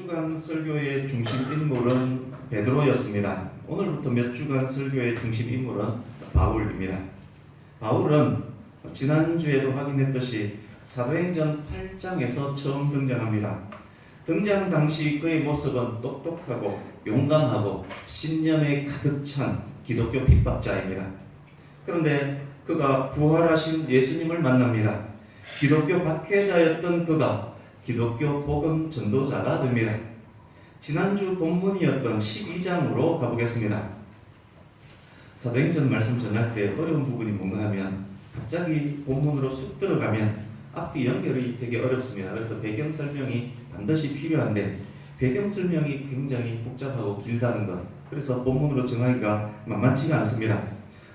주간 설교의 중심 인물은 베드로였습니다. 오늘부터 몇 주간 설교의 중심 인물은 바울입니다. 바울은 지난주에도 확인했듯이 사도행전 8장에서 처음 등장합니다. 등장 당시 그의 모습은 똑똑하고 용감하고 신념에 가득 찬 기독교 핍박자입니다. 그런데 그가 부활하신 예수님을 만납니다. 기독교 박해자였던 그가 기독교 복음 전도자가 됩니다. 지난주 본문이었던 12장으로 가보겠습니다. 사도행전 말씀 전할 때 어려운 부분이 뭔가 하면 갑자기 본문으로 쑥 들어가면 앞뒤 연결이 되게 어렵습니다. 그래서 배경 설명이 반드시 필요한데 배경 설명이 굉장히 복잡하고 길다는 것, 그래서 본문으로 정하기가 만만치가 않습니다.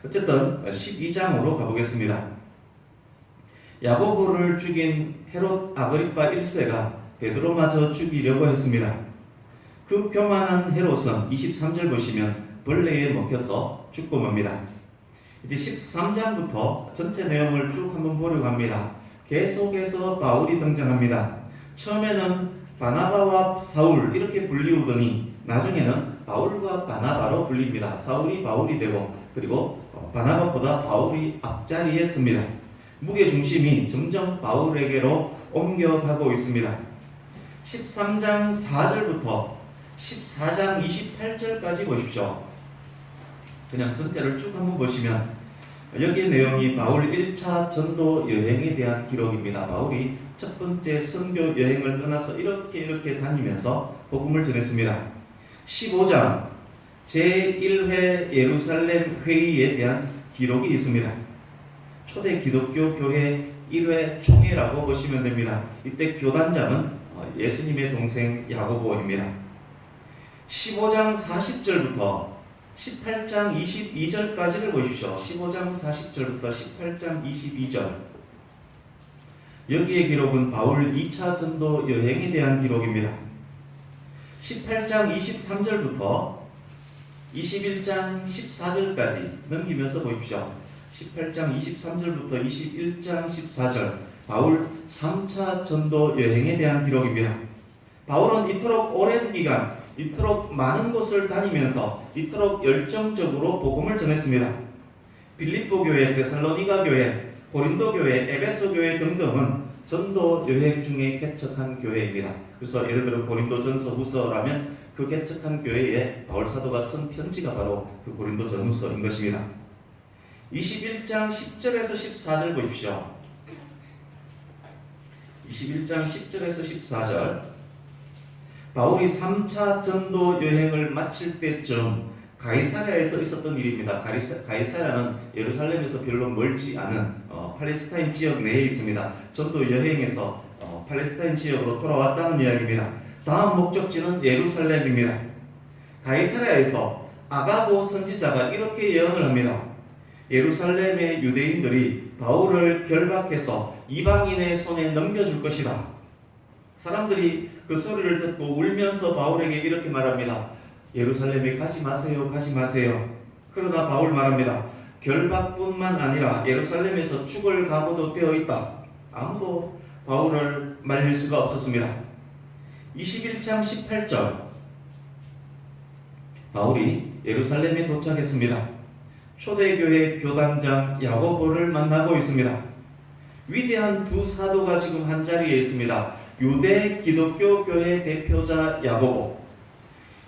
어쨌든 12장으로 가보겠습니다. 야고보를 죽인 헤롯 아그리파 1세가 베드로마저 죽이려고 했습니다. 그 교만한 헤롯은 23절 보시면 벌레에 먹혀서 죽고 맙니다. 이제 13장부터 전체 내용을 쭉 한번 보려고 합니다. 계속해서 바울이 등장합니다. 처음에는 바나바와 사울 이렇게 불리우더니 나중에는 바울과 바나바로 불립니다. 사울이 바울이 되고 그리고 바나바보다 바울이 앞자리에 씁니다. 무게중심이 점점 바울에게로 옮겨가고 있습니다. 13장 4절부터 14장 28절까지 보십시오. 그냥 전체를 쭉 한번 보시면 여기의 내용이 바울 1차 전도 여행에 대한 기록입니다. 바울이 첫 번째 선교 여행을 떠나서 이렇게 다니면서 복음을 전했습니다. 15장 제1회 예루살렘 회의에 대한 기록이 있습니다. 초대 기독교 교회 1회 총회라고 보시면 됩니다. 이때 교단장은 예수님의 동생 야고보입니다. 15장 40절부터 18장 22절까지를 보십시오. 15장 40절부터 18장 22절. 여기의 기록은 바울 2차 전도 여행에 대한 기록입니다. 18장 23절부터 21장 14절까지 넘기면서 보십시오. 18장 23절부터 21장 14절, 바울 3차 전도 여행에 대한 기록입니다. 바울은 이토록 오랜 기간, 이토록 많은 곳을 다니면서 이토록 열정적으로 복음을 전했습니다. 빌립보 교회, 데살로니가 교회, 고린도 교회, 에베소 교회 등등은 전도 여행 중에 개척한 교회입니다. 그래서 예를 들어 고린도전서 후서라면 그 개척한 교회에 바울 사도가 쓴 편지가 바로 그 고린도전후서인 것입니다. 21장 10절에서 14절 보십시오. 21장 10절에서 14절. 바울이 3차 전도 여행을 마칠 때쯤 가이사랴에서 있었던 일입니다. 가이사랴는 예루살렘에서 별로 멀지 않은 팔레스타인 지역 내에 있습니다. 전도 여행에서 팔레스타인 지역으로 돌아왔다는 이야기입니다. 다음 목적지는 예루살렘입니다. 가이사랴에서 아가보 선지자가 이렇게 예언을 합니다. 예루살렘의 유대인들이 바울을 결박해서 이방인의 손에 넘겨줄 것이다. 사람들이 그 소리를 듣고 울면서 바울에게 이렇게 말합니다. 예루살렘에 가지 마세요, 가지 마세요. 그러나 바울 말합니다. 결박뿐만 아니라 예루살렘에서 죽을 각오도 되어 있다. 아무도 바울을 말릴 수가 없었습니다. 21장 18절. 바울이 예루살렘에 도착했습니다. 초대교회 교단장 야고보를 만나고 있습니다. 위대한 두 사도가 지금 한자리에 있습니다. 유대 기독교 교회 대표자 야고보,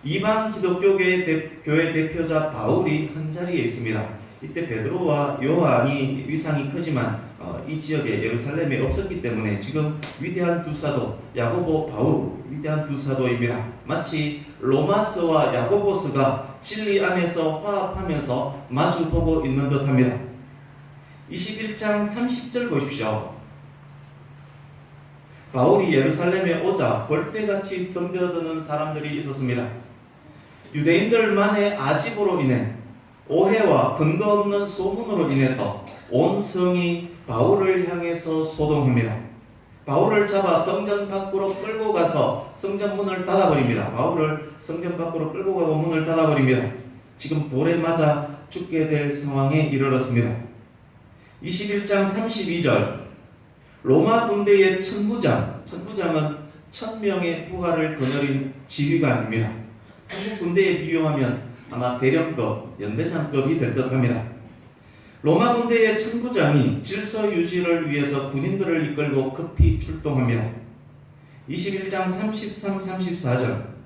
이방 기독교 교회 대표자 바울이 한자리에 있습니다. 이때 베드로와 요한이 위상이 크지만 이 지역에 예루살렘에 없었기 때문에 지금 위대한 두 사도 야고보, 바울, 위대한 두 사도입니다. 마치 로마서와 야고보서가 진리 안에서 화합하면서 마주보고 있는 듯합니다. 21장 30절 보십시오. 바울이 예루살렘에 오자 벌떼같이 덤벼드는 사람들이 있었습니다. 유대인들만의 아집으로 인해 오해와 근거 없는 소문으로 인해서 온 성이 바울을 향해서 소동합니다. 바울을 잡아 성전 밖으로 끌고 가서 성전 문을 닫아버립니다. 바울을 성전 밖으로 끌고 가고 문을 닫아버립니다. 지금 돌에 맞아 죽게 될 상황에 이르렀습니다. 21장 32절. 로마 군대의 천부장은 1000명의 부하를 거느린 지휘관입니다. 한국 군대에 비교하면 아마 대령급, 연대장급이 될 듯합니다. 로마 군대의 천부장이 질서 유지를 위해서 군인들을 이끌고 급히 출동합니다. 21장 33, 34절.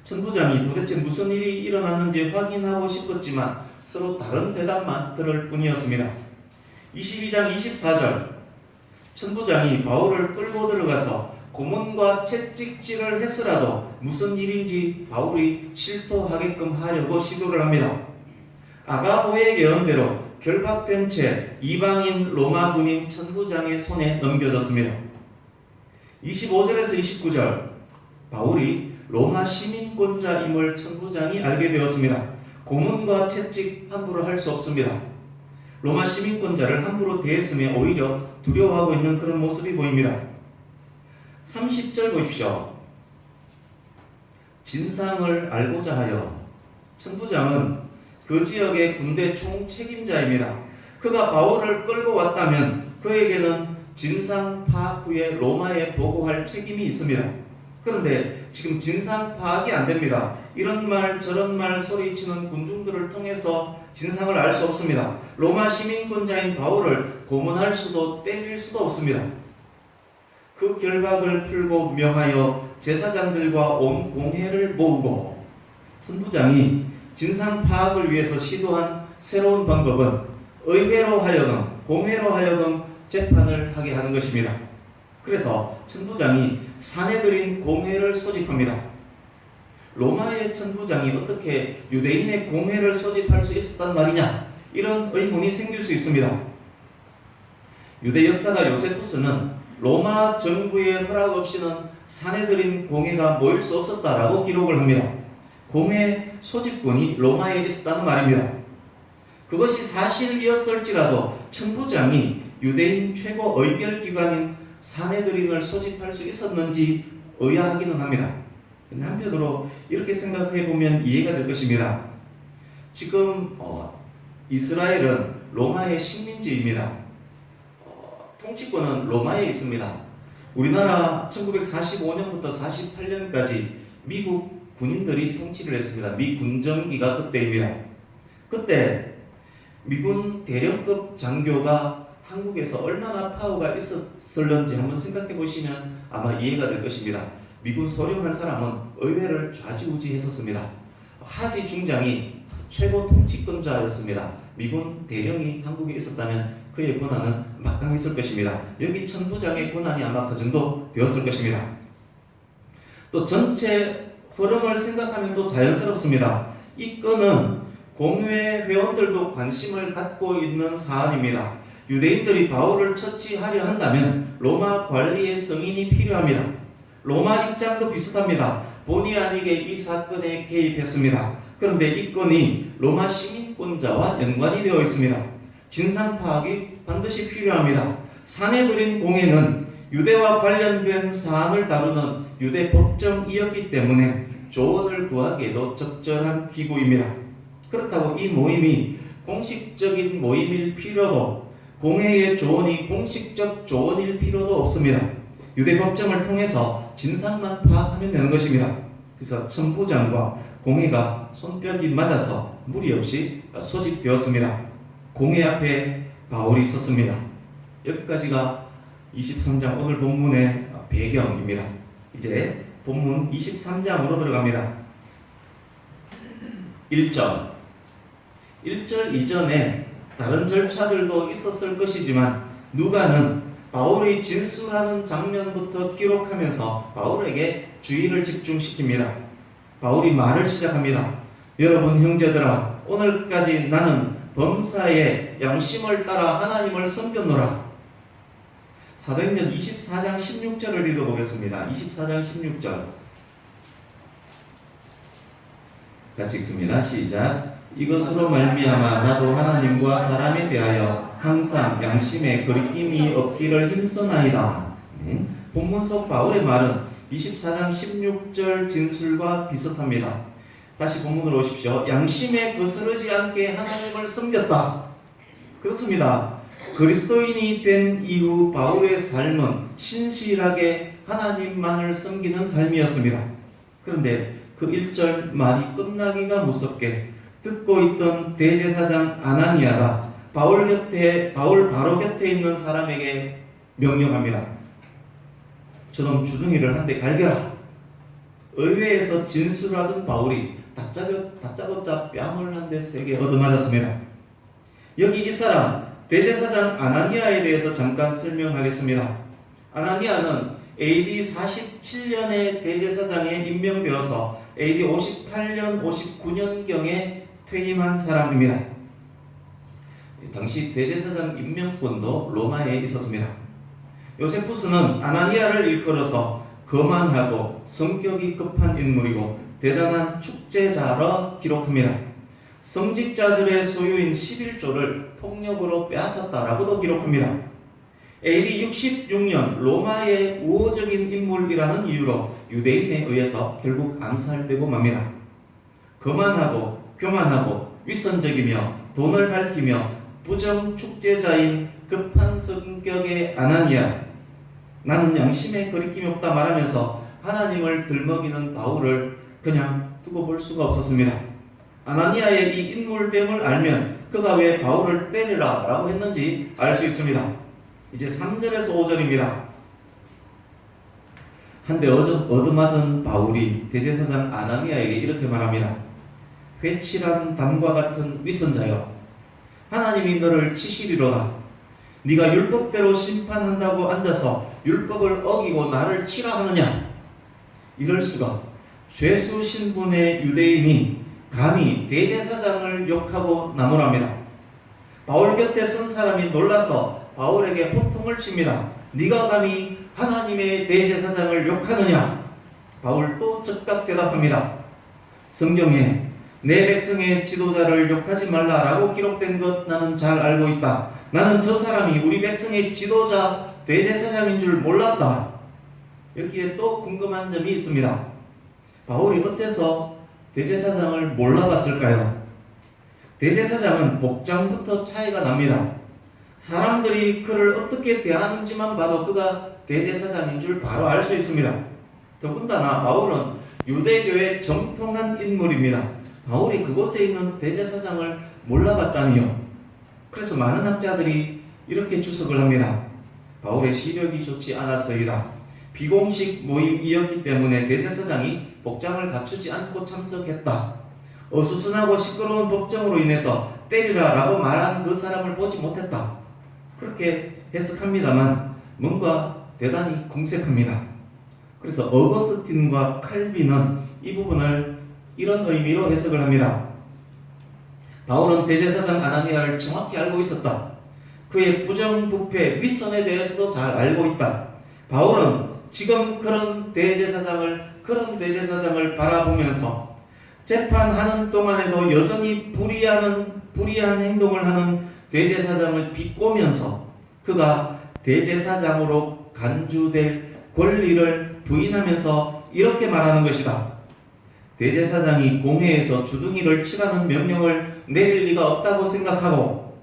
천부장이 도대체 무슨 일이 일어났는지 확인하고 싶었지만 서로 다른 대답만 들을 뿐이었습니다. 22장 24절. 천부장이 바울을 끌고 들어가서 고문과 채찍질을 했으라도 무슨 일인지 바울이 실토하게끔 하려고 시도를 합니다. 아가보의 예언대로 결박된 채 이방인 로마 군인 천부장의 손에 넘겨졌습니다. 25절에서 29절. 바울이 로마 시민권자임을 천부장이 알게 되었습니다. 고문과 채찍 함부로 할 수 없습니다. 로마 시민권자를 함부로 대했으며 오히려 두려워하고 있는 그런 모습이 보입니다. 30절 보십시오. 진상을 알고자 하여. 천부장은 그 지역의 군대 총책임자입니다. 그가 바울을 끌고 왔다면 그에게는 진상 파악 후에 로마에 보고할 책임이 있습니다. 그런데 지금 진상 파악이 안 됩니다. 이런 말 저런 말 소리치는 군중들을 통해서 진상을 알 수 없습니다. 로마 시민권자인 바울을 고문할 수도 때릴 수도 없습니다. 그 결박을 풀고 명하여 제사장들과 온 공회를 모으고. 천부장이 진상 파악을 위해서 시도한 새로운 방법은 의회로 하여금, 공회로 하여금 재판을 하게 하는 것입니다. 그래서 천부장이 사내들인 공회를 소집합니다. 로마의 천부장이 어떻게 유대인의 공회를 소집할 수 있었단 말이냐, 이런 의문이 생길 수 있습니다. 유대 역사가 요세푸스는 로마 정부의 허락 없이는 사내들인 공회가 모일 수 없었다라고 기록을 합니다. 공회 소집군이 로마에 있었다는 말입니다. 그것이 사실이었을지라도 천부장이 유대인 최고 의결기관인 사내들인을 소집할 수 있었는지 의아하기는 합니다. 한편으로 이렇게 생각해 보면 이해가 될 것입니다. 지금 이스라엘은 로마의 식민지입니다. 통치권은 로마에 있습니다. 우리나라 1945년부터 48년까지 미국 군인들이 통치를 했습니다. 미 군정기가 그때입니다. 그때 미군 대령급 장교가 한국에서 얼마나 파워가 있었을런지 한번 생각해 보시면 아마 이해가 될 것입니다. 미군 소령 한 사람은 의회를 좌지우지했었습니다. 하지 중장이 최고 통치권자였습니다. 미군 대령이 한국에 있었다면 그의 권한은 막강했을 것입니다. 여기 천부장의 권한이 아마 그 정도 되었을 것입니다. 또 전체 흐름을 생각하면 또 자연스럽습니다. 이 건은 공회 회원들도 관심을 갖고 있는 사안입니다. 유대인들이 바울을 처치하려 한다면 로마 관리의 승인이 필요합니다. 로마 입장도 비슷합니다. 본의 아니게 이 사건에 개입했습니다. 그런데 이 건이 로마 시민권자와 연관이 되어 있습니다. 진상 파악이 반드시 필요합니다. 사내들인 공회는 유대와 관련된 사안을 다루는 유대 법정이었기 때문에 조언을 구하기에도 적절한 기구입니다. 그렇다고 이 모임이 공식적인 모임일 필요도, 공회의 조언이 공식적 조언일 필요도 없습니다. 유대 법정을 통해서 진상만 파악하면 되는 것입니다. 그래서 천부장과 공회가 손뼉이 맞아서 무리 없이 소집되었습니다. 공회 앞에 바울이 있었습니다. 여기까지가 23장 오늘 본문의 배경입니다. 이제 본문 23장으로 들어갑니다. 1절 이전에 다른 절차들도 있었을 것이지만 누가는 바울이 진술하는 장면부터 기록하면서 바울에게 주의를 집중시킵니다. 바울이 말을 시작합니다. 여러분 형제들아, 오늘까지 나는 범사의 양심을 따라 하나님을 섬겼노라. 사도행전 24장 16절을 읽어보겠습니다. 24장 16절 같이 읽습니다. 시작. 이것으로 말미암아 나도 하나님과 사람에 대하여 항상 양심에 거리낌이 없기를 힘써나이다. 본문 속 바울의 말은 24장 16절 진술과 비슷합니다. 다시 본문으로 오십시오. 양심에 거스르지 않게 하나님을 섬겼다. 그렇습니다. 그리스도인이 된 이후 바울의 삶은 신실하게 하나님만을 섬기는 삶이었습니다. 그런데 그 1절 말이 끝나기가 무섭게 듣고 있던 대제사장 아나니아가 바울 바로 곁에 있는 사람에게 명령합니다. 저놈 주둥이를 한 대 갈겨라. 의회에서 진술하던 바울이 다짜고짜 뺨을 한 대 세게 얻어맞았습니다. 여기 이 사람 대제사장 아나니아에 대해서 잠깐 설명하겠습니다. 아나니아는 AD 47년에 대제사장에 임명되어서 AD 58년, 59년경에 퇴임한 사람입니다. 당시 대제사장 임명권도 로마에 있었습니다. 요세푸스는 아나니아를 일컬어서 거만하고 성격이 급한 인물이고 대단한 축제자로 기록합니다. 성직자들의 소유인 11조를 폭력으로 빼앗았다라고도 기록합니다. AD 66년 로마의 우호적인 인물이라는 이유로 유대인에 의해서 결국 암살되고 맙니다. 거만하고 교만하고 윗선적이며 돈을 밝히며 부정 축제자인 급한 성격의 아나니아, 나는 양심에 거리낌이 없다 말하면서 하나님을 들먹이는 바울을 그냥 두고 볼 수가 없었습니다. 아나니아의 이 인물됨을 알면 그가 왜 바울을 때리라 라고 했는지 알 수 있습니다. 이제 3절에서 5절입니다. 한데 얻어맞은 바울이 대제사장 아나니아에게 이렇게 말합니다. 회칠한 담과 같은 윗선자여, 하나님이 너를 치시리로다. 네가 율법대로 심판한다고 앉아서 율법을 어기고 나를 치라 하느냐? 이럴 수가. 죄수 신분의 유대인이 감히 대제사장을 욕하고 나무랍니다. 바울 곁에 선 사람이 놀라서 바울에게 호통을 칩니다. 네가 감히 하나님의 대제사장을 욕하느냐? 바울 또 즉각 대답합니다. 성경에 내 백성의 지도자를 욕하지 말라라고 기록된 것 나는 잘 알고 있다. 나는 저 사람이 우리 백성의 지도자 대제사장인 줄 몰랐다. 여기에 또 궁금한 점이 있습니다. 바울이 어째서 대제사장을 몰라봤을까요? 대제사장은 복장부터 차이가 납니다. 사람들이 그를 어떻게 대하는지만 봐도 그가 대제사장인 줄 바로 알 수 있습니다. 더군다나 바울은 유대교의 정통한 인물입니다. 바울이 그곳에 있는 대제사장을 몰라봤다니요. 그래서 많은 학자들이 이렇게 추측을 합니다. 바울의 시력이 좋지 않았어이다. 비공식 모임이었기 때문에 대제사장이 복장을 갖추지 않고 참석했다. 어수선하고 시끄러운 법정으로 인해서 때리라 라고 말한 그 사람을 보지 못했다. 그렇게 해석합니다만 뭔가 대단히 궁색합니다. 그래서 어거스틴과 칼빈은 이 부분을 이런 의미로 해석을 합니다. 바울은 대제사장 아나니아를 정확히 알고 있었다. 그의 부정부패, 윗선에 대해서도 잘 알고 있다. 바울은 지금 그런 대제사장을 바라보면서 재판하는 동안에도 여전히 불의한 행동을 하는 대제사장을 비꼬면서 그가 대제사장으로 간주될 권리를 부인하면서 이렇게 말하는 것이다. 대제사장이 공회에서 주둥이를 치라는 명령을 내릴 리가 없다고 생각하고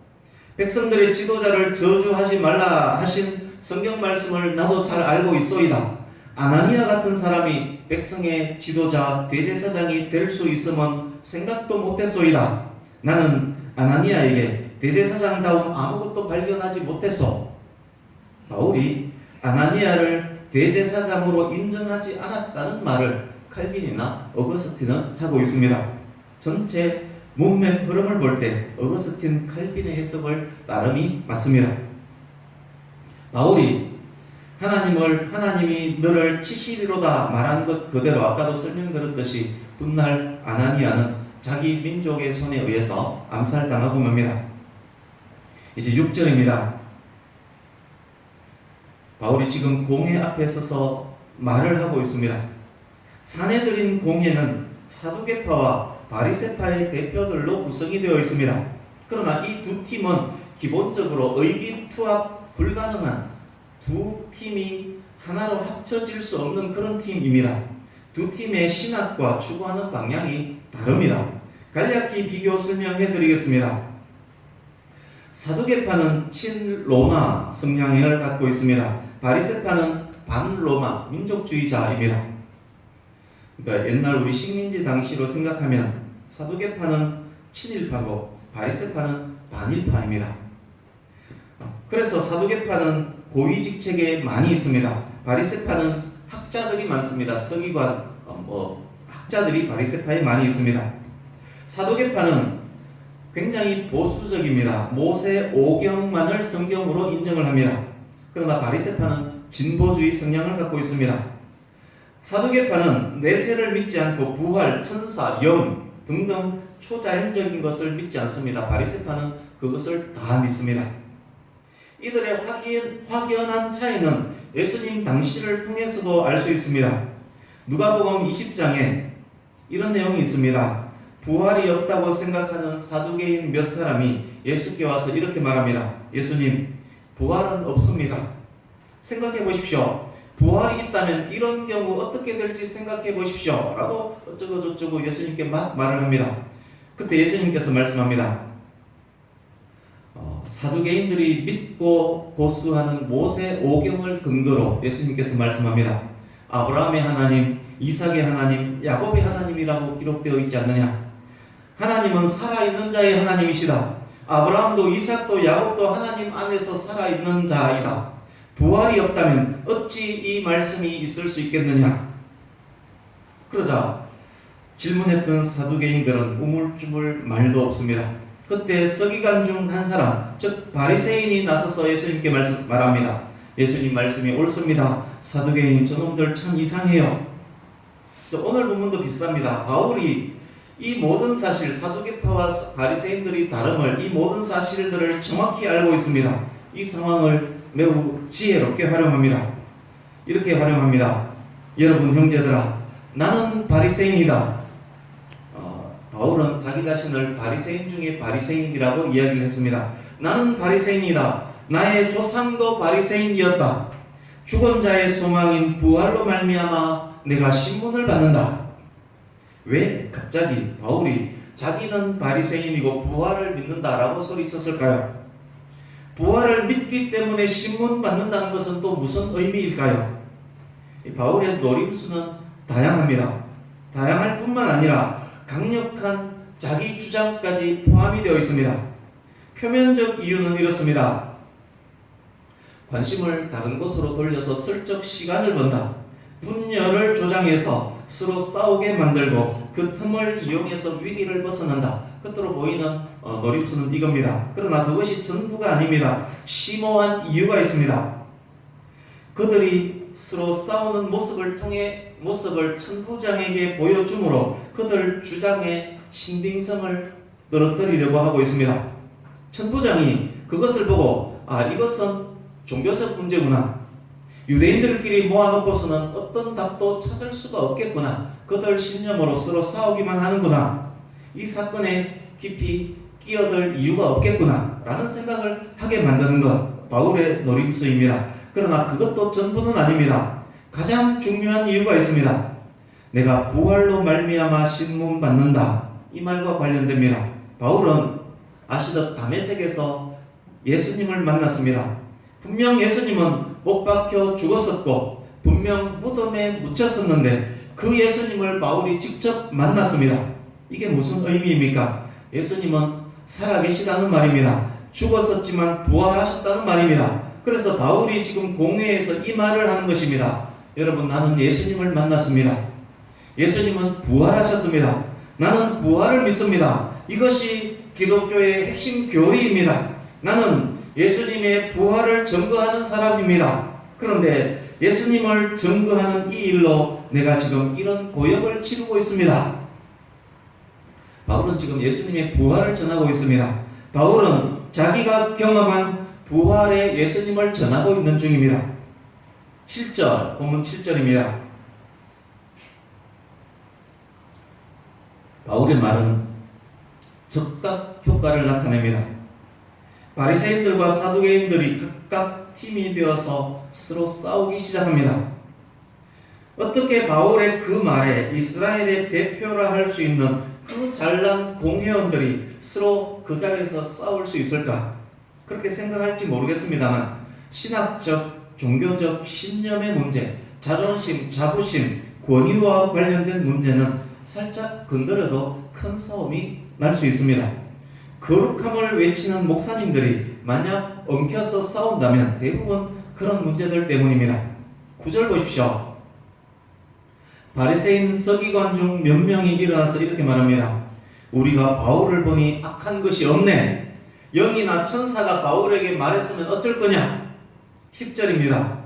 백성들의 지도자를 저주하지 말라 하신 성경 말씀을 나도 잘 알고 있소이다. 아나니아 같은 사람이 백성의 지도자 대제사장이 될 수 있으면 생각도 못했소이다. 나는 아나니아에게 대제사장다운 아무것도 발견하지 못했소. 바울이 아나니아를 대제사장으로 인정하지 않았다는 말을 칼빈이나 어거스틴은 하고 있습니다. 전체 문맥 흐름을 볼 때 어거스틴, 칼빈의 해석을 나름이 맞습니다. 바울이 하나님이 너를 치시리로다 말한 것 그대로 아까도 설명드렸듯이 훗날 아나니아는 자기 민족의 손에 의해서 암살당하고 맙니다. 이제 6절입니다. 바울이 지금 공회 앞에 서서 말을 하고 있습니다. 사내들인 공회는 사두개파와 바리새파의 대표들로 구성이 되어 있습니다. 그러나 이 두 팀은 기본적으로 의기투합 불가능한 두 팀이 하나로 합쳐질 수 없는 그런 팀입니다. 두 팀의 신학과 추구하는 방향이 다릅니다. 간략히 비교 설명해 드리겠습니다. 사두개파는 친로마 성향을 갖고 있습니다. 바리새파는 반로마 민족주의자입니다. 그러니까 옛날 우리 식민지 당시로 생각하면 사두개파는 친일파고 바리새파는 반일파입니다. 그래서 사두개파는 고위직책에 많이 있습니다. 바리새파는 학자들이 많습니다. 서기관, 학자들이 바리새파에 많이 있습니다. 사두개파는 굉장히 보수적입니다. 모세 오경만을 성경으로 인정을 합니다. 그러나 바리새파는 진보주의 성향을 갖고 있습니다. 사두개파는 내세를 믿지 않고 부활, 천사, 영 등등 초자연적인 것을 믿지 않습니다. 바리새파는 그것을 다 믿습니다. 이들의 확연한 차이는 예수님 당시를 통해서도 알 수 있습니다. 누가복음 20장에 이런 내용이 있습니다. 부활이 없다고 생각하는 사두개인 몇 사람이 예수께 와서 이렇게 말합니다. 예수님, 부활은 없습니다. 생각해 보십시오. 부활이 있다면 이런 경우 어떻게 될지 생각해 보십시오. 라고 어쩌고 저쩌고 예수님께 막 말을 합니다. 그때 예수님께서 말씀합니다. 사두개인들이 믿고 고수하는 모세 오경을 근거로 예수님께서 말씀합니다. 아브라함의 하나님, 이삭의 하나님, 야곱의 하나님이라고 기록되어 있지 않느냐? 하나님은 살아있는 자의 하나님이시다. 아브라함도 이삭도 야곱도 하나님 안에서 살아있는 자이다. 부활이 없다면 어찌 이 말씀이 있을 수 있겠느냐? 그러자 질문했던 사두개인들은 우물쭈물 말도 없습니다. 그때 서기관 중 한 사람, 즉 바리새인이 나서서 예수님께 말합니다. 예수님 말씀이 옳습니다. 사두개인 저놈들 참 이상해요. 오늘 본문도 비슷합니다. 바울이 이 모든 사실, 사두개파와 바리새인들이 다름을, 이 모든 사실들을 정확히 알고 있습니다. 이 상황을 매우 지혜롭게 활용합니다. 이렇게 활용합니다. 여러분 형제들아, 나는 바리새인이다. 바울은 자기 자신을 바리새인 중에 바리새인이라고 이야기를 했습니다. 나는 바리새인이다. 나의 조상도 바리새인이었다. 죽은 자의 소망인 부활로 말미암아 내가 신문을 받는다. 왜 갑자기 바울이 자기는 바리새인이고 부활을 믿는다라고 소리쳤을까요? 부활을 믿기 때문에 신문 받는다는 것은 또 무슨 의미일까요? 바울의 노림수는 다양합니다. 다양할 뿐만 아니라 강력한 자기 주장까지 포함이 되어 있습니다. 표면적 이유는 이렇습니다. 관심을 다른 곳으로 돌려서 슬쩍 시간을 번다. 분열을 조장해서 서로 싸우게 만들고 그 틈을 이용해서 위기를 벗어난다. 끝으로 보이는 노림수는 이겁니다. 그러나 그것이 전부가 아닙니다. 심오한 이유가 있습니다. 그들이 서로 싸우는 모습을 통해 모습을 천부장에게 보여주므로 그들 주장의 신빙성을 떨어뜨리려고 하고 있습니다. 천부장이 그것을 보고 이것은 종교적 문제구나. 유대인들끼리 모아놓고서는 어떤 답도 찾을 수가 없겠구나. 그들 신념으로 서로 싸우기만 하는구나. 이 사건에 깊이 끼어들 이유가 없겠구나 라는 생각을 하게 만드는 것, 바울의 노림수입니다. 그러나 그것도 전부는 아닙니다. 가장 중요한 이유가 있습니다. 내가 부활로 말미암아 신문 받는다. 이 말과 관련됩니다. 바울은 아시듯 다메섹에서 예수님을 만났습니다. 분명 예수님은 못 박혀 죽었었고 분명 무덤에 묻혔었는데 그 예수님을 바울이 직접 만났습니다. 이게 무슨 의미입니까? 예수님은 살아계시다는 말입니다. 죽었었지만 부활하셨다는 말입니다. 그래서 바울이 지금 공회에서 이 말을 하는 것입니다. 여러분, 나는 예수님을 만났습니다. 예수님은 부활하셨습니다. 나는 부활을 믿습니다. 이것이 기독교의 핵심 교리입니다. 나는 예수님의 부활을 증거하는 사람입니다. 그런데 예수님을 증거하는 이 일로 내가 지금 이런 고역을 치르고 있습니다. 바울은 지금 예수님의 부활을 전하고 있습니다. 바울은 자기가 경험한 부활의 예수님을 전하고 있는 중입니다. 7절, 본문 7절입니다. 바울의 말은 즉각 효과를 나타냅니다. 바리새인들과 사두개인들이 각각 팀이 되어서 서로 싸우기 시작합니다. 어떻게 바울의 그 말에 이스라엘의 대표라 할 수 있는 그 잘난 공회원들이 서로 그 자리에서 싸울 수 있을까? 그렇게 생각할지 모르겠습니다만 신학적, 종교적 신념의 문제, 자존심, 자부심, 권위와 관련된 문제는 살짝 건드려도 큰 싸움이 날 수 있습니다. 거룩함을 외치는 목사님들이 만약 엉켜서 싸운다면 대부분 그런 문제들 때문입니다. 9절 보십시오. 바리새인 서기관 중 몇 명이 일어나서 이렇게 말합니다. 우리가 바울을 보니 악한 것이 없네. 영이나 천사가 바울에게 말했으면 어쩔 거냐? 10절입니다.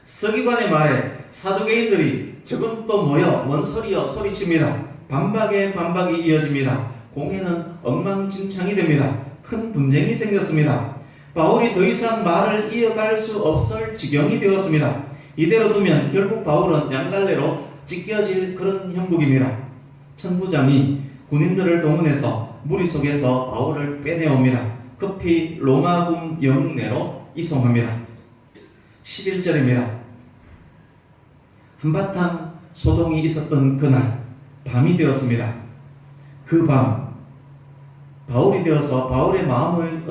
서기관의 말에 사두개인들이 저건 또 뭐여? 뭔 소리여? 소리칩니다. 반박에 반박이 이어집니다. 공회는 엉망진창이 됩니다. 큰 분쟁이 생겼습니다. 바울이 더 이상 말을 이어갈 수 없을 지경이 되었습니다. 이대로 두면 결국 바울은 양갈래로 찢겨질 그런 형국입니다. 천부장이 군인들을 동원해서 무리 속에서 바울을 빼내옵니다. 급히 로마군 영내로 이송합니다. 11절입니다. 한바탕 소동이 있었던 그날 밤이 되었습니다. 그 밤 바울이 되어서 바울의 마음을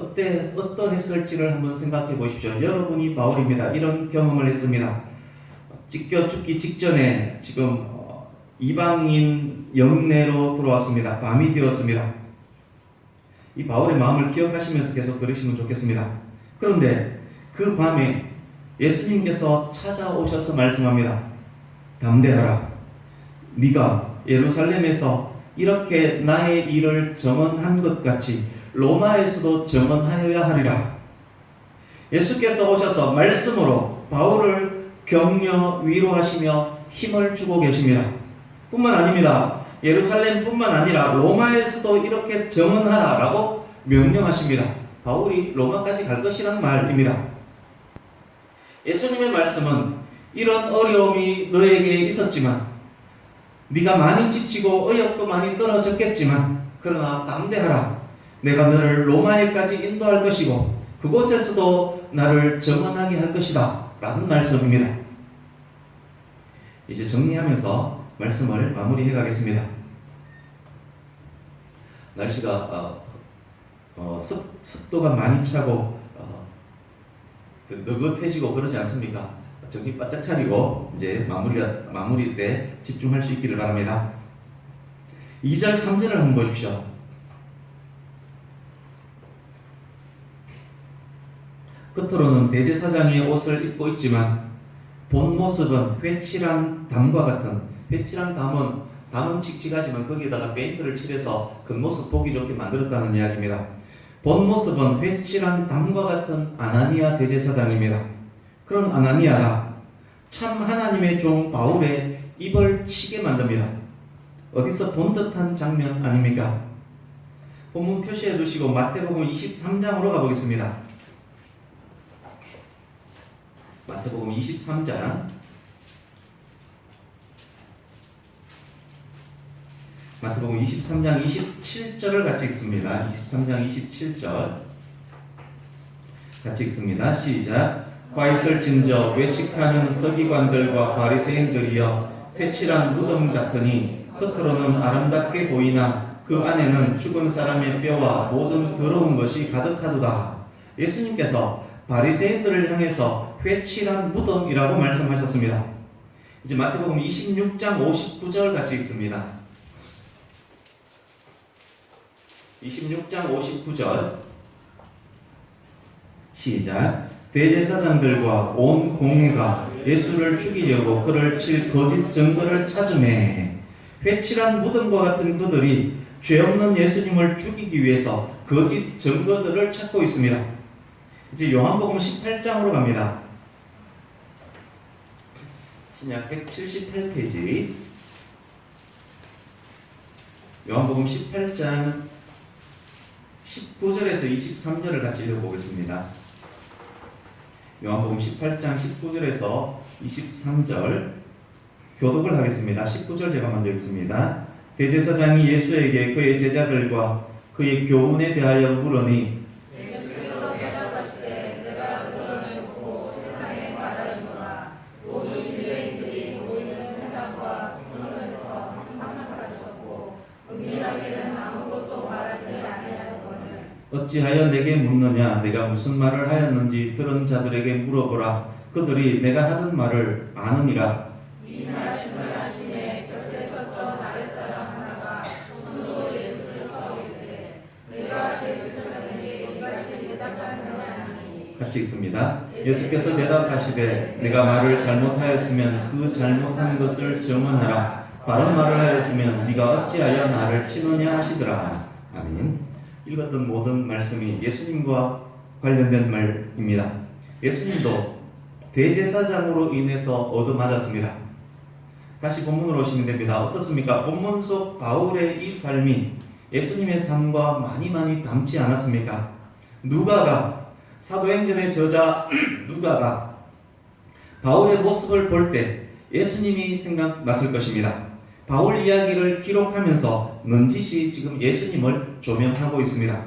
어떠했을지를 한번 생각해 보십시오. 여러분이 바울입니다. 이런 경험을 했습니다. 찢겨 죽기 직전에 지금 이방인 영내로 들어왔습니다. 밤이 되었습니다. 이 바울의 마음을 기억하시면서 계속 들으시면 좋겠습니다. 그런데 그 밤에 예수님께서 찾아오셔서 말씀합니다. 담대하라. 네가 예루살렘에서 이렇게 나의 일을 정언한 것 같이 로마에서도 정언하여야 하리라. 예수께서 오셔서 말씀으로 바울을 격려 위로하시며 힘을 주고 계십니다. 뿐만 아닙니다. 예루살렘뿐만 아니라 로마에서도 이렇게 정언하라 라고 명령하십니다. 바울이 로마까지 갈 것이란 말입니다. 예수님의 말씀은 이런 어려움이 너에게 있었지만 네가 많이 지치고 의욕도 많이 떨어졌겠지만 그러나 담대하라. 내가 너를 로마에까지 인도할 것이고 그곳에서도 나를 정언하게 할 것이다 라는 말씀입니다. 이제 정리하면서 말씀을 마무리해 가겠습니다. 날씨가 습도가 많이 차고 느긋해지고 그러지 않습니까? 정신 바짝 차리고 이제 마무리 때 집중할 수 있기를 바랍니다. 2절 3절을 한번 보십시오. 겉으로는 대제사장의 옷을 입고 있지만 본 모습은 회칠한 담과 같은, 회칠한 담은 칙칙하지만 거기에다가 페인트를 칠해서 겉모습 보기 좋게 만들었다는 이야기입니다. 본 모습은 회칠한 담과 같은 아나니아 대제사장입니다. 그런 아나니아가 참 하나님의 종 바울의 입을 치게 만듭니다. 어디서 본 듯한 장면 아닙니까? 본문 표시해 두시고 마태복음 23장으로 가보겠습니다. 마태복음 23장 마태복음 23장 27절을 같이 읽습니다. 23장 27절 같이 읽습니다. 시작. 화 있을진저 외식하는 서기관들과 바리새인들이여 회칠한 무덤 같으니 겉으로는 아름답게 보이나 그 안에는 죽은 사람의 뼈와 모든 더러운 것이 가득하도다. 예수님께서 바리새인들을 향해서 회칠한 무덤이라고 말씀하셨습니다. 이제 마태복음 26장 59절 같이 읽습니다. 26장 59절 시작. 대제사장들과 온 공회가 예수를 죽이려고 그를 칠 거짓 증거를 찾으매 회칠한 무덤과 같은 그들이 죄 없는 예수님을 죽이기 위해서 거짓 증거들을 찾고 있습니다. 이제 요한복음 18장으로 갑니다. 신약 178페이지 요한복음 18장 19절에서 23절을 같이 읽어보겠습니다. 요한복음 18장 19절에서 23절 교독을 하겠습니다. 19절 제가 먼저 읽습니다. 대제사장이 예수에게 그의 제자들과 그의 교훈에 대하여 물으니 예수께서 대답하시되 내가 너를 놓고 세상에 말하리노라. 모든 유대인들이 모이는 회당과 성전에서 상상하셨고 은밀하게는 아무것도 말하지 아니하였거늘 어찌하여 내게 묻느냐? 내가 무슨 말을 하였는지 들은 자들에게 물어보라. 그들이 내가 하는 말을 아느니라. 이 말씀을 하시매 곁에 섰던 아랫사람 하나가 손으로 예수를 쳐오르되 내가 제주사장에게 이같이 대답하느냐 하니. 같이 읽습니다. 예수께서 대답하시되 내가 말을 잘못하였으면 그 잘못한 것을 정언하라. 바른 말을 하였으면 네가 어찌하여 나를 치느냐 하시더라. 아멘. 읽었던 모든 말씀이 예수님과 관련된 말입니다. 예수님도 대제사장으로 인해서 얻어맞았습니다. 다시 본문으로 오시면 됩니다. 어떻습니까? 본문 속 바울의 이 삶이 예수님의 삶과 많이 닮지 않았습니까? 누가가, 사도행전의 저자 누가가 바울의 모습을 볼 때 예수님이 생각났을 것입니다. 바울 이야기를 기록하면서 넌지시 지금 예수님을 조명하고 있습니다.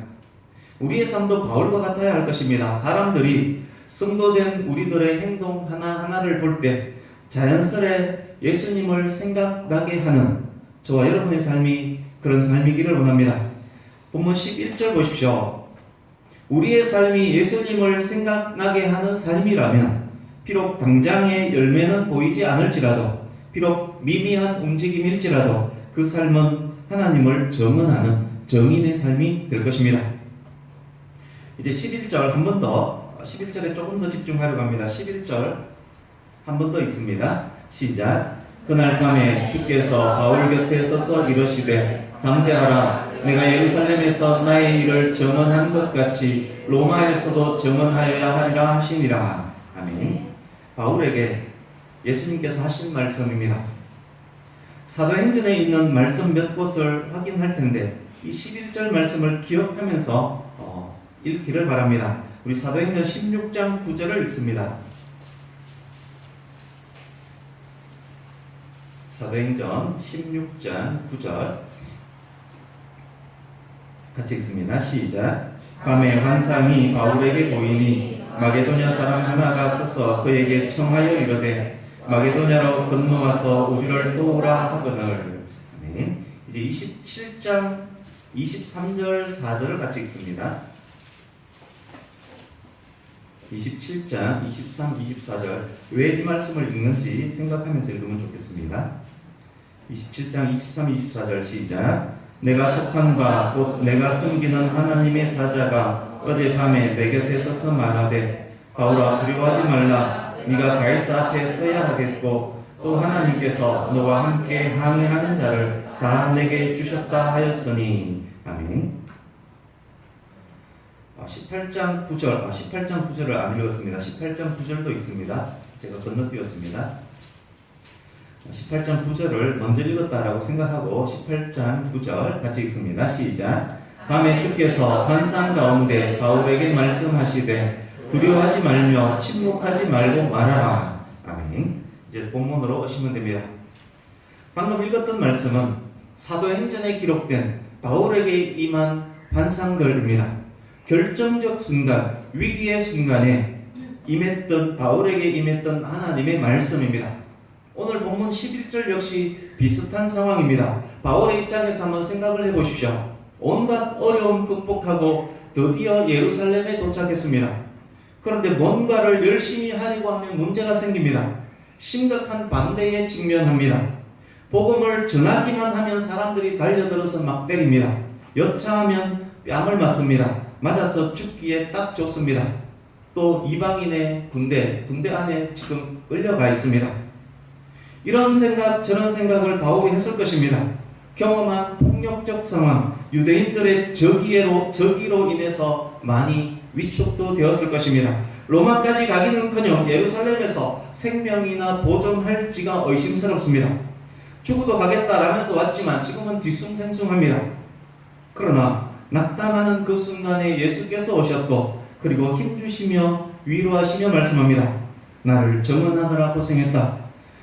우리의 삶도 바울과 같아야 할 것입니다. 사람들이 성도된 우리들의 행동 하나하나를 볼 때 자연스레 예수님을 생각나게 하는 저와 여러분의 삶이 그런 삶이기를 원합니다. 본문 11절 보십시오. 우리의 삶이 예수님을 생각나게 하는 삶이라면 비록 당장의 열매는 보이지 않을지라도 비록 미미한 움직임일지라도 그 삶은 하나님을 정언하는 정인의 삶이 될 것입니다. 이제 11절 한 번 더, 11절에 조금 더 집중하려고 합니다. 11절 한 번 더 읽습니다. 시작. 그날 밤에 주께서 바울 곁에 서서 이르시되 담대하라. 내가 예루살렘에서 나의 일을 정언한 것 같이 로마에서도 정언하여야 하리라 하시니라. 아멘. 바울에게 예수님께서 하신 말씀입니다. 사도행전에 있는 말씀 몇 곳을 확인할 텐데 이 11절 말씀을 기억하면서 읽기를 바랍니다. 우리 사도행전 16장 9절을 읽습니다. 사도행전 16장 9절 같이 읽습니다. 시작. 밤에 환상이 바울에게 보이니 마게도냐 사람 하나가 서서 그에게 청하여 이르되 마게도냐로 건너와서 우리를 도우라 하거늘. 아멘. 이제 27장 23절 4절을 같이 읽습니다. 27장 23, 24절 왜 이 말씀을 읽는지 생각하면서 읽으면 좋겠습니다. 27장 23, 24절 시작. 내가 속한 바 곧 내가 섬기는 하나님의 사자가 어젯밤에 내 곁에 서서 말하되 바울아 두려워하지 말라. 네가 가이사 앞에 서야 하겠고 또 하나님께서 너와 함께 항해하는 자를 다 내게 주셨다 하였으니. 아멘. 18장 9절, 18장 9절을 안 읽었습니다. 18장 9절도 읽습니다. 제가 건너뛰었습니다. 18장 9절을 먼저 읽었다라고 생각하고 18장 9절 같이 읽습니다. 시작. 밤에 주께서 환상 가운데 바울에게 말씀하시되 두려워하지 말며 침묵하지 말고 말하라. 아멘. 이제 본문으로 오시면 됩니다. 방금 읽었던 말씀은 사도행전에 기록된 바울에게 임한 환상들입니다. 결정적 순간, 위기의 순간에 임했던 바울에게 임했던 하나님의 말씀입니다. 오늘 본문 11절 역시 비슷한 상황입니다. 바울의 입장에서 한번 생각을 해보십시오. 온갖 어려움 극복하고 드디어 예루살렘에 도착했습니다. 그런데 뭔가를 열심히 하려고 하면 문제가 생깁니다. 심각한 반대에 직면합니다. 복음을 전하기만 하면 사람들이 달려들어서 막 때립니다. 여차하면 뺨을 맞습니다. 맞아서 죽기에 딱 좋습니다. 또 이방인의 군대 안에 지금 끌려가 있습니다. 이런 생각 저런 생각을 바울이 했을 것입니다. 경험한 폭력적 상황, 유대인들의 적의로 인해서 많이 위축도 되었을 것입니다. 로마까지 가기는커녕 예루살렘에서 생명이나 보존할지가 의심스럽습니다. 죽어도 가겠다라면서 왔지만 지금은 뒤숭생숭합니다. 그러나 낙담하는 그 순간에 예수께서 오셨고 그리고 힘주시며 위로하시며 말씀합니다. 나를 정언하느라 고생했다.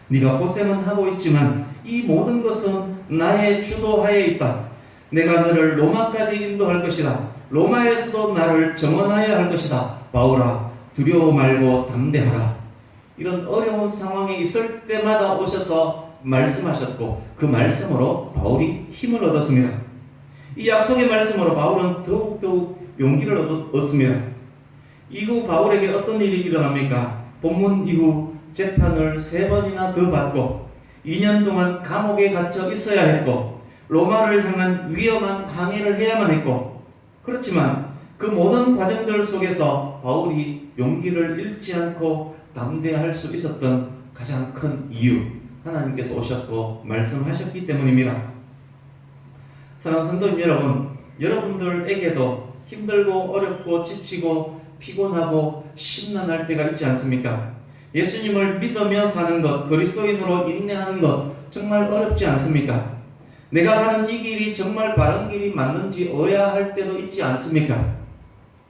네가 고생은 하고 있지만 이 모든 것은 나의 주도하에 있다. 내가 너를 로마까지 인도할 것이다. 로마에서도 나를 정언하여야 할 것이다. 바울아, 두려워 말고 담대하라. 이런 어려운 상황에 있을 때마다 오셔서 말씀하셨고 그 말씀으로 바울이 힘을 얻었습니다. 이 약속의 말씀으로 바울은 더욱더욱 용기를 얻습니다. 이후 바울에게 어떤 일이 일어납니까? 본문 이후 재판을 3번이나 더 받고 2년 동안 감옥에 갇혀 있어야 했고 로마를 향한 위험한 항해를 해야만 했고, 그렇지만 그 모든 과정들 속에서 바울이 용기를 잃지 않고 담대할 수 있었던 가장 큰 이유, 하나님께서 오셨고 말씀하셨기 때문입니다. 사랑하는 성도님 여러분, 여러분들에게도 힘들고 어렵고 지치고 피곤하고 심란할 때가 있지 않습니까? 예수님을 믿으며 사는 것, 그리스도인으로 인내하는 것 정말 어렵지 않습니까? 내가 가는 이 길이 정말 바른 길이 맞는지 의아할 때도 있지 않습니까?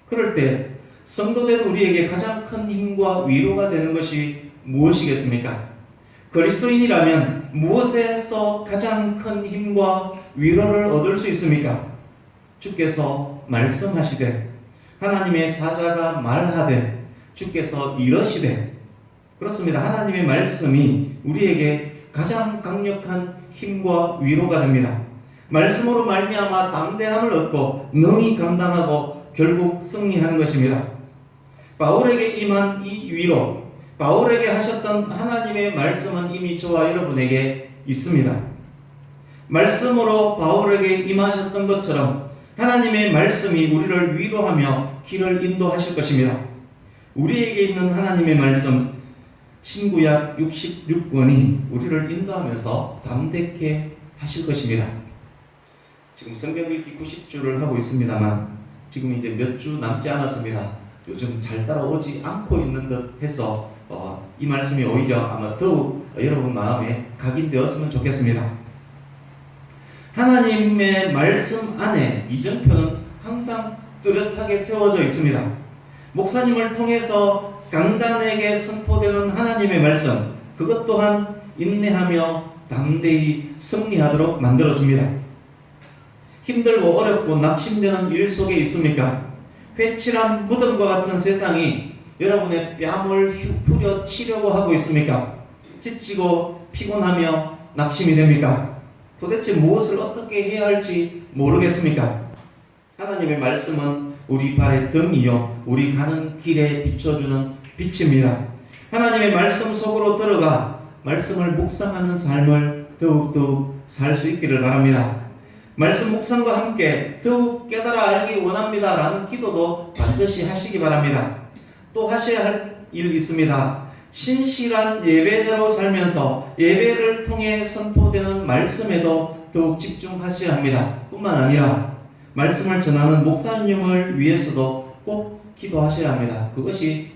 그럴 때 성도된 우리에게 가장 큰 힘과 위로가 되는 것이 무엇이겠습니까? 그리스도인이라면 무엇에서 가장 큰 힘과 위로를 얻을 수 있습니까? 주께서 말씀하시되 하나님의 사자가 말하되 주께서 이러시되, 그렇습니다. 하나님의 말씀이 우리에게 가장 강력한 힘과 위로가 됩니다. 말씀으로 말미암아 담대함을 얻고 능히 감당하고 결국 승리하는 것입니다. 바울에게 임한 이 위로, 바울에게 하셨던 하나님의 말씀은 이미 저와 여러분에게 있습니다. 말씀으로 바울에게 임하셨던 것처럼 하나님의 말씀이 우리를 위로하며 길을 인도하실 것입니다. 우리에게 있는 하나님의 말씀, 신구약 66권이 우리를 인도하면서 담대케 하실 것입니다. 지금 성경 읽기 90주를 하고 있습니다만 지금 이제 몇 주 남지 않았습니다. 요즘 잘 따라오지 않고 있는 듯 해서 이 말씀이 오히려 아마 더욱 여러분 마음에 각인되었으면 좋겠습니다. 하나님의 말씀 안에 이정표는 항상 뚜렷하게 세워져 있습니다. 목사님을 통해서 강단에게 선포되는 하나님의 말씀, 그것 또한 인내하며 담대히 승리하도록 만들어줍니다. 힘들고 어렵고 낙심되는 일 속에 있습니까? 회칠한 무덤과 같은 세상이 여러분의 뺨을 후려치려고 하고 있습니까? 지치고 피곤하며 낙심이 됩니까? 도대체 무엇을 어떻게 해야 할지 모르겠습니까? 하나님의 말씀은 우리 발의 등이요 우리 가는 길에 비춰주는 빛입니다. 하나님의 말씀 속으로 들어가 말씀을 묵상하는 삶을 더욱더 살 수 있기를 바랍니다. 말씀 묵상과 함께 더욱 깨달아 알기 원합니다 라는 기도도 반드시 하시기 바랍니다. 또 하셔야 할 일 있습니다. 신실한 예배자로 살면서 예배를 통해 선포되는 말씀에도 더욱 집중하셔야 합니다. 뿐만 아니라 말씀을 전하는 목사님을 위해서도 꼭 기도하셔야 합니다. 그것이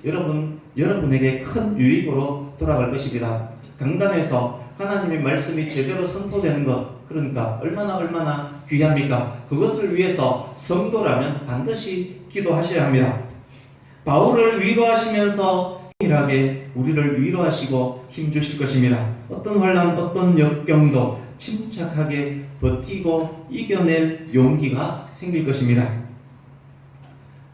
여러분에게 큰 유익으로 돌아갈 것입니다. 강단에서 하나님의 말씀이 제대로 선포되는 것, 그러니까 얼마나 귀합니까? 그것을 위해서 성도라면 반드시 기도하셔야 합니다. 바울을 위로하시면서 동일하게 우리를 위로하시고 힘주실 것입니다. 어떤 환난, 어떤 역경도 침착하게 버티고 이겨낼 용기가 생길 것입니다.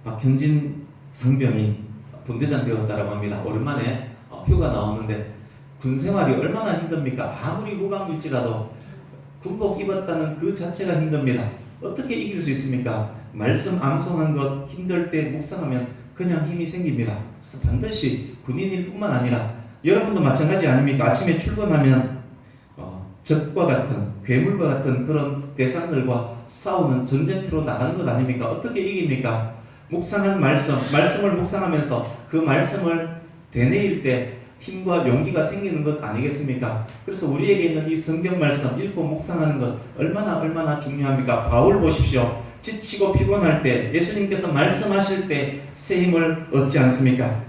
박형진 상병이 분대장 되었다고 합니다. 오랜만에 표가 나오는데 군 생활이 얼마나 힘듭니까? 아무리 후방일지라도 군복 입었다는 그 자체가 힘듭니다. 어떻게 이길 수 있습니까? 말씀 암송한 것 힘들 때 묵상하면 그냥 힘이 생깁니다. 그래서 반드시 군인일 뿐만 아니라 여러분도 마찬가지 아닙니까? 아침에 출근하면 적과 같은, 괴물과 같은 그런 대상들과 싸우는 전쟁터로 나가는 것 아닙니까? 어떻게 이깁니까? 묵상한 말씀을 묵상하면서 그 말씀을 되뇌일 때 힘과 용기가 생기는 것 아니겠습니까? 그래서 우리에게 있는 이 성경 말씀 읽고 묵상하는 것 얼마나 중요합니까? 바울 보십시오. 지치고 피곤할 때 예수님께서 말씀하실 때 새 힘을 얻지 않습니까?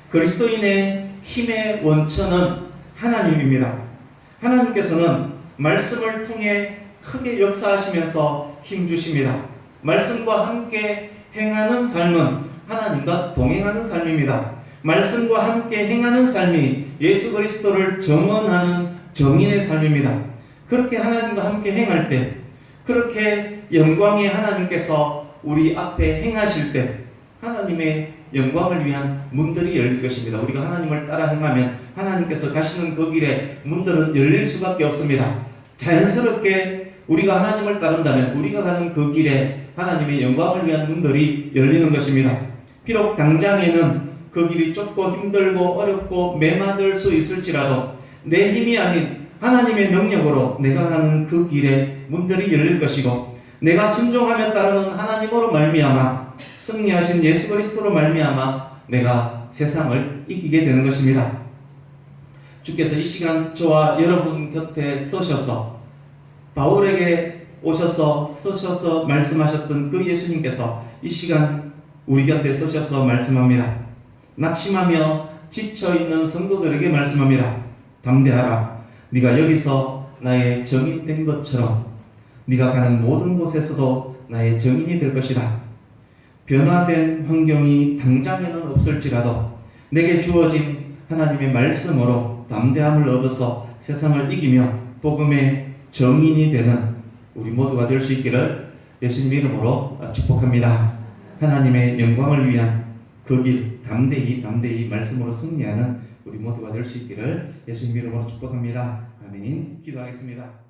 그리스도인의 힘의 원천은 하나님입니다. 하나님께서는 말씀을 통해 크게 역사하시면서 힘주십니다. 말씀과 함께 행하는 삶은 하나님과 동행하는 삶입니다. 말씀과 함께 행하는 삶이 예수 그리스도를 정언하는 정인의 삶입니다. 그렇게 하나님과 함께 행할 때, 그렇게 영광의 하나님께서 우리 앞에 행하실 때 하나님의 영광을 위한 문들이 열릴 것입니다. 우리가 하나님을 따라 행하면 하나님께서 가시는 그 길에 문들은 열릴 수밖에 없습니다. 자연스럽게 우리가 하나님을 따른다면 우리가 가는 그 길에 하나님의 영광을 위한 문들이 열리는 것입니다. 비록 당장에는 그 길이 좁고 힘들고 어렵고 매맞을 수 있을지라도 내 힘이 아닌 하나님의 능력으로 내가 가는 그 길에 문들이 열릴 것이고, 내가 순종하며 따르는 하나님으로 말미암아 승리하신 예수 그리스도로 말미암아 내가 세상을 이기게 되는 것입니다. 주께서 이 시간 저와 여러분 곁에 서셔서 바울에게 오셔서 서셔서 말씀하셨던 그 예수님께서 이 시간 우리 곁에 서셔서 말씀합니다. 낙심하며 지쳐있는 성도들에게 말씀합니다. 담대하라. 네가 여기서 나의 정인 된 것처럼 네가 가는 모든 곳에서도 나의 정인이 될 것이다. 변화된 환경이 당장에는 없을지라도 내게 주어진 하나님의 말씀으로 담대함을 얻어서 세상을 이기며 복음의 정인이 되는 우리 모두가 될 수 있기를 예수님 이름으로 축복합니다. 하나님의 영광을 위한 그 길 담대히 말씀으로 승리하는 우리 모두가 될 수 있기를 예수님 이름으로 축복합니다. 아멘. 기도하겠습니다.